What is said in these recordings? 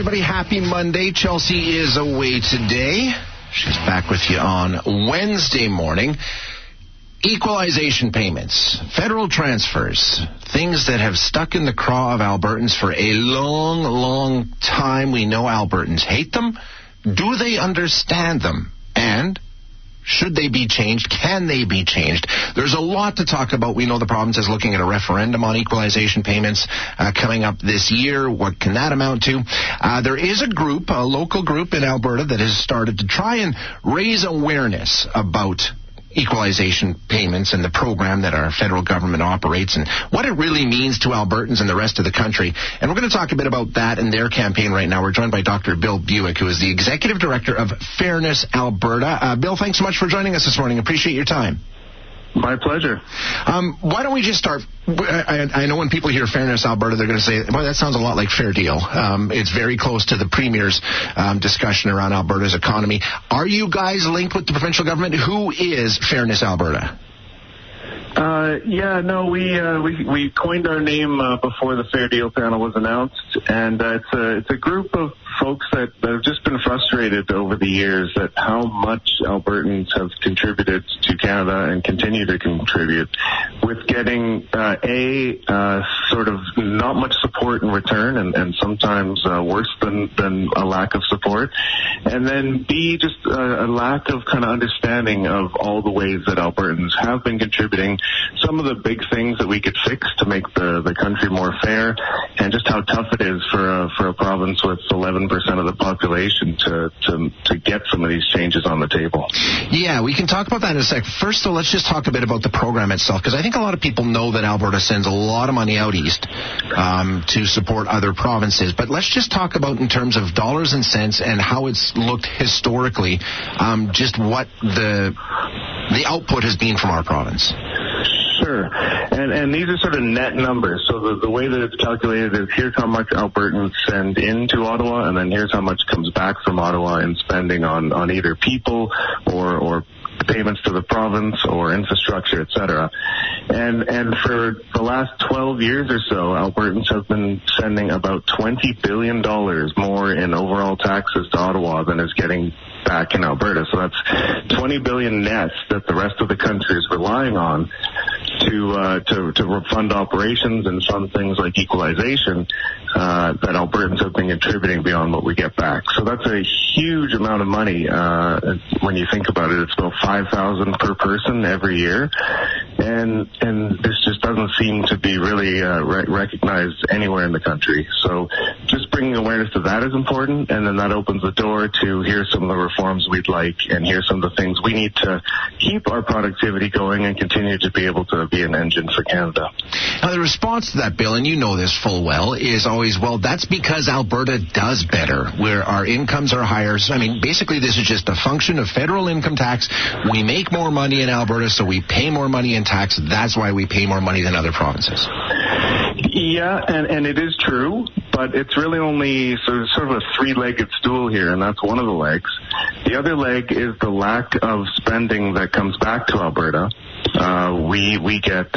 everybody. Happy Monday. Chelsea is away today. She's back with you on Wednesday morning. Equalization payments, federal transfers, things that have stuck in the craw of Albertans for a long, long time. We know Albertans hate them. Do they understand them? And should they be changed? Can they be changed? There's a lot to talk about. We know the province is looking at a referendum on equalization payments coming up this year. What can that amount to? There is a group, a local group in Alberta that has started to try and raise awareness about equalization payments and the program that our federal government operates and what it really means to Albertans and the rest of the country. And we're going to talk a bit about that and their campaign right now. We're joined by Dr. Bill Bewick, who is the Executive Director of Fairness Alberta. Bill, thanks so much for joining us this morning. Appreciate your time. My pleasure. Why don't we just start? I know when people hear Fairness Alberta, they're going to say, well, that sounds a lot like Fair Deal. It's very close to the Premier's discussion around Alberta's economy. Are you guys linked with the provincial government? Who is Fairness Alberta? We coined our name before the Fair Deal panel was announced, and it's a group of folks that have just been frustrated over the years at how much Albertans have contributed to Canada and continue to contribute with getting sort of not much support in return and sometimes worse than a lack of support, and then B, just a lack of kind of understanding of all the ways that Albertans have been contributing, some of the big things that we could fix to make the country more fair, and just how tough it is for a province with 11% of the population to get some of these changes on the table. Yeah, we can talk about that in a sec. First, though, let's just talk a bit about the program itself, because I think a lot of people know that Alberta sends a lot of money out east to support other provinces. But let's just talk about in terms of dollars and cents and how it's looked historically, just what the output has been from our province. Sure. And these are sort of net numbers. So the way that it's calculated is here's how much Albertans send into Ottawa, and then here's how much comes back from Ottawa in spending on either people or payments to the province or infrastructure, etc. And for the last 12 years or so, Albertans have been sending about $20 billion more in overall taxes to Ottawa than is getting back in Alberta. So that's 20 billion nets that the rest of the country is relying on to fund operations and fund things like equalization that Albertans have been contributing beyond what we get back. So that's a huge amount of money. When you think about it, it's about $5,000 per person every year, and this just doesn't seem to be really recognized anywhere in the country. So just bringing awareness to that is important, and then that opens the door to here's some of the reforms we'd like, and here's some of the things we need to keep our productivity going and continue to be able to be an engine for Canada. Now, the response to that, Bill, and you know this full well, is always, well, that's because Alberta does better, where our incomes are higher. So, I mean, basically, this is just a function of federal income tax. We make more money in Alberta, so we pay more money in tax. That's why we pay more money than other provinces. Yeah, and it is true, but it's really only sort of a three-legged stool here, and that's one of the legs. The other leg is the lack of spending that comes back to Alberta. We get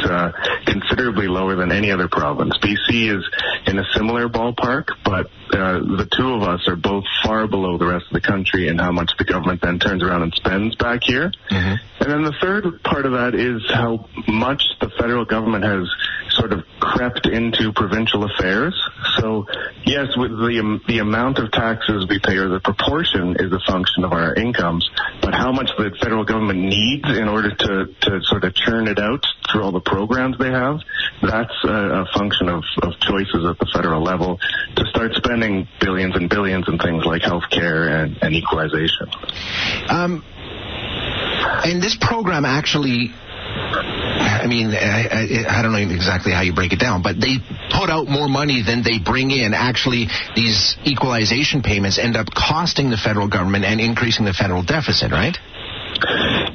considerably lower than any other province. BC is in a similar ballpark, but the two of us are both far below the rest of the country in how much the government then turns around and spends back here. Mm-hmm. And then the third part of that is how much the federal government has sort of crept into provincial affairs. So, yes, with the amount of taxes we pay, or the proportion, is a function of our incomes, but how much the federal government needs in order to sort of churn it out through all the programs they have, that's a function of choices at the federal level to start spending billions and billions in things like healthcare and equalization. And this program actually, I mean, I don't know exactly how you break it down, but they put out more money than they bring in. Actually, these equalization payments end up costing the federal government and increasing the federal deficit, right?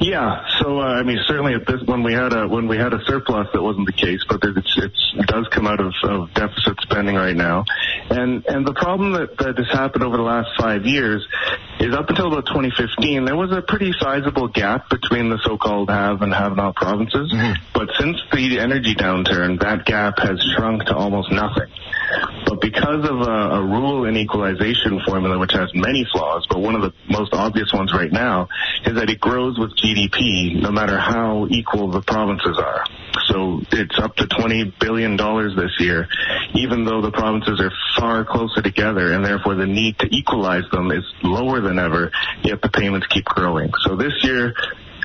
Yeah, so I mean, certainly at this, when we had a surplus, that wasn't the case, but it does come out of deficit spending right now, and the problem that has happened over the last 5 years is up until about 2015, there was a pretty sizable gap between the so-called have and have-not provinces, mm-hmm. But since the energy downturn, that gap has shrunk to almost nothing. But But because of a rule in equalization formula which has many flaws, but one of the most obvious ones right now is that it grows with GDP no matter how equal the provinces are. So it's up to $20 billion this year, even though the provinces are far closer together, and therefore the need to equalize them is lower than ever, yet the payments keep growing. So this year,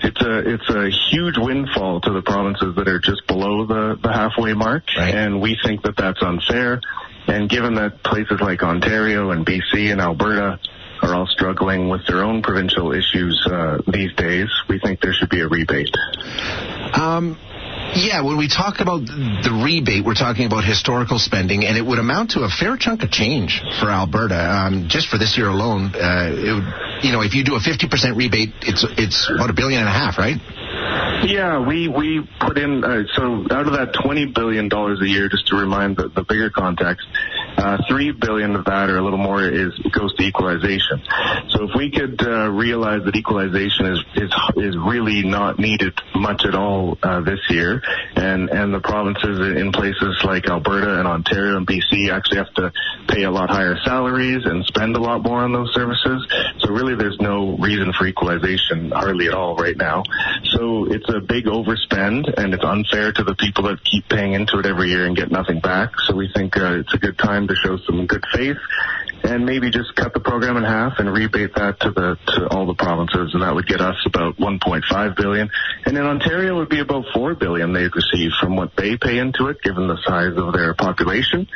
it's a huge windfall to the provinces that are just below the halfway mark, right. And we think that that's unfair. And given that places like Ontario and BC and Alberta are all struggling with their own provincial issues these days, we think there should be a rebate. Yeah, when we talk about the rebate, we're talking about historical spending, and it would amount to a fair chunk of change for Alberta. Just for this year alone, if you do a 50% rebate, it's about $1.5 billion, right? Yeah, we put in, so out of that $20 billion a year, just to remind the bigger context, $3 billion of that or a little more goes to equalization. So if we could realize that equalization is really not needed much at all this year, and the provinces in places like Alberta and Ontario and BC actually have to pay a lot higher salaries and spend a lot more on those services. So really there's no reason for equalization hardly at all right now. So it's a big overspend, and it's unfair to the people that keep paying into it every year and get nothing back. So we think it's a good time to show some good faith and maybe just cut the program in half and rebate that to all the provinces, and that would get us about $1.5 billion. And in Ontario, it would be about $4 billion they'd receive from what they pay into it, given the size of their population.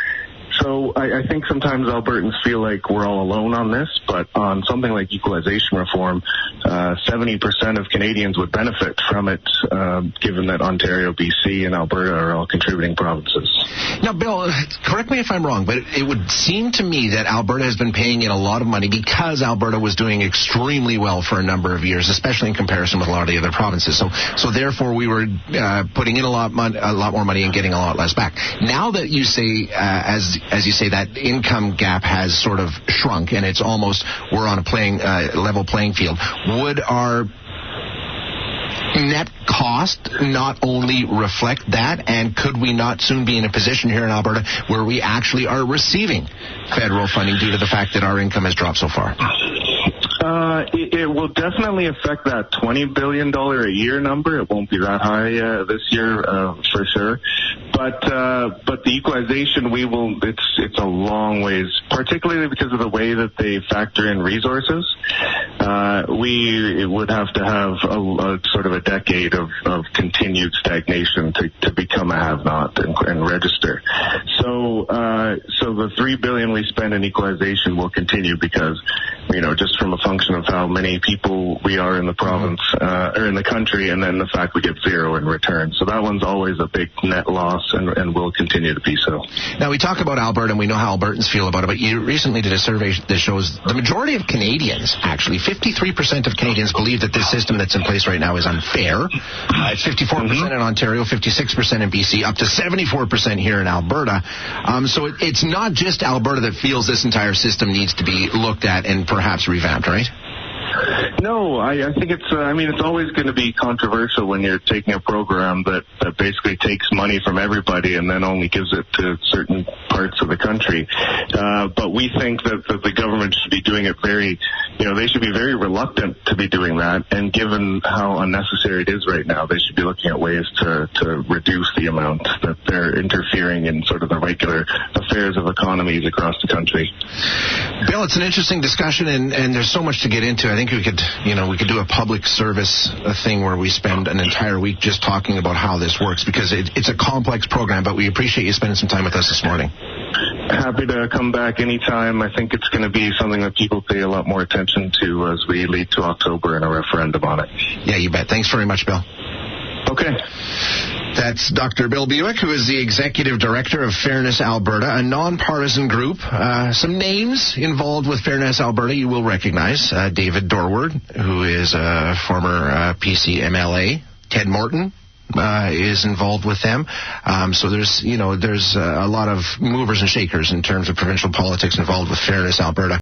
So I think sometimes Albertans feel like we're all alone on this, but on something like equalization reform, 70% of Canadians would benefit from it, given that Ontario, BC, and Alberta are all contributing provinces. Now, Bill, correct me if I'm wrong, but it would seem to me that Alberta has been paying in a lot of money because Alberta was doing extremely well for a number of years, especially in comparison with a lot of the other provinces. So therefore, we were putting in a lot more money and getting a lot less back. Now that you say, as you say, that income gap has sort of shrunk and it's almost we're on a level playing field, would our net cost not only reflect that, and could we not soon be in a position here in Alberta where we actually are receiving federal funding due to the fact that our income has dropped so far? It will definitely affect that $20 billion a year number. It won't be that high this year, for sure. But the equalization, it's a long ways, particularly because of the way that they factor in resources. We would have to have a sort of a decade of continued stagnation to become a have-not and register. So the $3 billion we spend in equalization will continue because, just from a function of how many people we are in the province or in the country, and then the fact we get zero in return. So that one's always a big net loss and will continue to be so. Now, we talk about Alberta, and we know how Albertans feel about it, but you recently did a survey that shows the majority of Canadians, actually, 53% of Canadians believe that this system that's in place right now is unfair. It's 54% in Ontario, 56% in BC, up to 74% here in Alberta. So it's not just Alberta that feels this entire system needs to be looked at and perhaps revamped, right? No, I think it's always going to be controversial when you're taking a program that basically takes money from everybody and then only gives it to certain parts of the country. But we think that the government should be doing it they should be very reluctant to be doing that. And given how unnecessary it is right now, they should be looking at ways to reduce the amount that they're interfering in sort of the regular affairs of economies across the country. Bill, it's an interesting discussion, and there's so much to get into. I think we could do a public service thing where we spend an entire week just talking about how this works, because it's a complex program, but we appreciate you spending some time with us this morning. Happy to come back anytime. I think it's going to be something that people pay a lot more attention to as we lead to October and a referendum on it. Yeah, you bet. Thanks very much, Bill. Okay. That's Dr. Bill Bewick, who is the Executive Director of Fairness Alberta, a nonpartisan group. Some names involved with Fairness Alberta you will recognize. David Dorward, who is a former PC MLA. Ted Morton is involved with them. So there's a lot of movers and shakers in terms of provincial politics involved with Fairness Alberta.